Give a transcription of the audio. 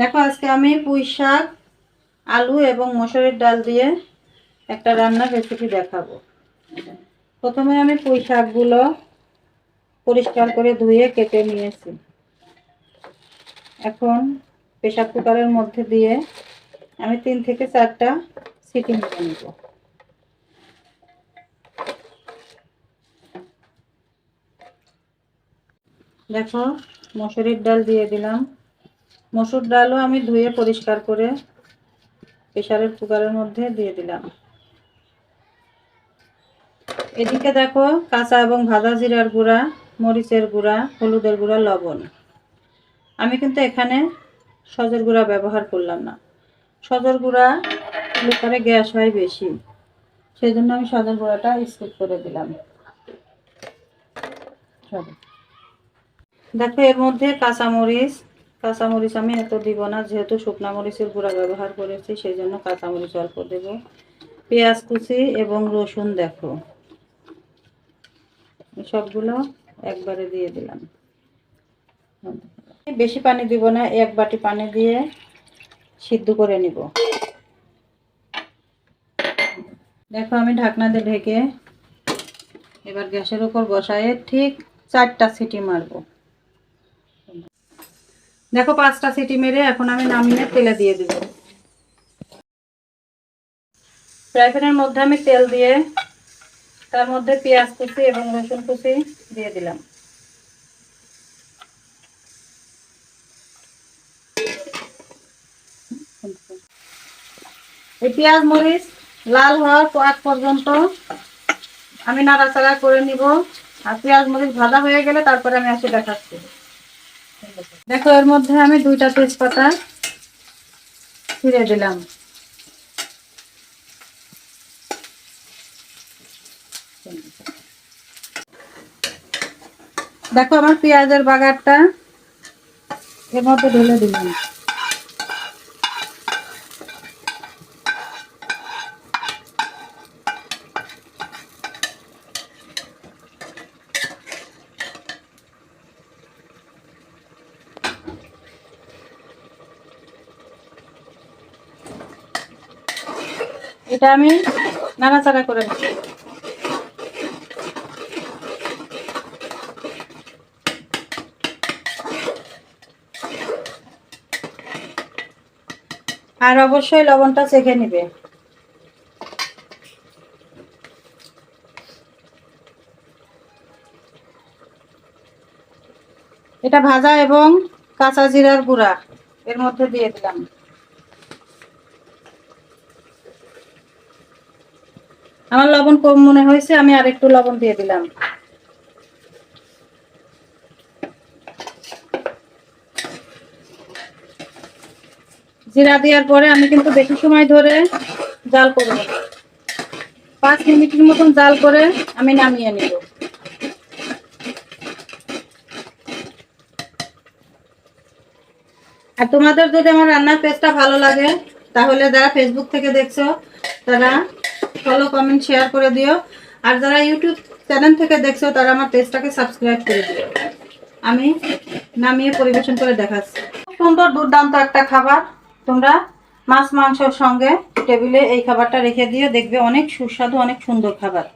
দেখো আজকে আমি পুঁই শাক, আলু এবং মসুরের ডাল দিয়ে একটা রান্নার রেসিপি দেখাবো। প্রথমে আমি পুঁই শাকগুলো পরিষ্কার করে ধুয়ে কেটে নিয়েছি। এখন প্রেসার কুকারের মধ্যে দিয়ে আমি 3 থেকে 4টা সিটি মেরে নেব। দেখো মসুরির ডাল দিয়ে দিলাম। মসুর ডালও আমি ধুয়ে পরিষ্কার করে প্রেসারের কুকারের মধ্যে দিয়ে দিলাম। এদিকে দেখো কাঁচা এবং ভাজা জিরার গুঁড়া, মরিচের গুঁড়া, হলুদের গুঁড়া, লবণ। আমি কিন্তু এখানে সজের গুঁড়া ব্যবহার করলাম না। সজের গুঁড়া দিলে পরে গ্যাস হয় বেশি, সেই জন্য আমি সজের গুঁড়াটা স্কিপ করে দিলাম। দেখো এর মধ্যে কাঁচামরিচ আমি এত দিব না, যেহেতু শুকনা মরিচের গুঁড়া ব্যবহার করেছি সেই জন্য কাঁচামরিচ অল্প দেব। পেঁয়াজ কুচি এবং রসুন দেখো সবগুলো একবারে দিয়ে দিলাম। বেশি পানি দিব না, 1 বাটি পানি দিয়ে সিদ্ধ করে নিব। দেখো আমি ঢাকনা দিয়ে ঢেকে এবার গ্যাসের উপর বসায়ে ঠিক 4টা সিটি মারবো। দেখো 5টা সিটি মেরে এখন আমি নামিয়ে তেলে দিয়ে দিব। ফ্রাই প্যানের মধ্যে আমি তেল দিয়ে তার মধ্যে পেঁয়াজ কুচি এবং রসুন কুচি দিয়ে দিলাম। এই পেঁয়াজ মরিচ লাল হওয়ার আগ পর্যন্ত আমি নাড়াচাড়া করে নিব। আর পেঁয়াজ মরিচ ভাজা হয়ে গেলে তারপরে আমি এসে দেখাচ্ছি। দেখো এর মধ্যে আমি 2টা তেজপাতা ছিঁড়ে দিলাম। দেখো আমার পেঁয়াজের বাগারটা এর মধ্যে ঢেলে দিলাম। এটা আমি নাড়াচাড়া করে নেব। আর অবশ্যই লবণটা চেখে নিবে। এটা ভাজা এবং কাঁচা জিরার গুঁড়া এর মধ্যে দিয়ে দিলাম। আমার লবণ কম মনে হয়েছে, আমি আরেকটু লবণ দিয়ে দিলাম। জিরা দেওয়ার পরে আমি কিন্তু বেশি সময় ধরে জাল করব না, 5 মিনিটের মতন জাল করে আমি নামিয়ে নিব। আর তোমাদের যদি আমার রান্নার পেজটা ভালো লাগে তাহলে যারা ফেসবুক থেকে দেখছো তারা ফলো, কমেন্ট, শেয়ার করে দিও। আর যারা ইউটিউব চ্যানেল থেকে দেখছো তারা আমার পেজটাকে সাবস্ক্রাইব করে দিও। আমি নামিয়ে পরিবেশন করে দেখাচ্ছি। সুন্দর দুর্দান্ত একটা খাবার। তোমরা মাছ মাংসের সঙ্গে টেবিলে এই খাবারটা রেখে দিও, দেখবে অনেক সুস্বাদু, অনেক সুন্দর খাবার।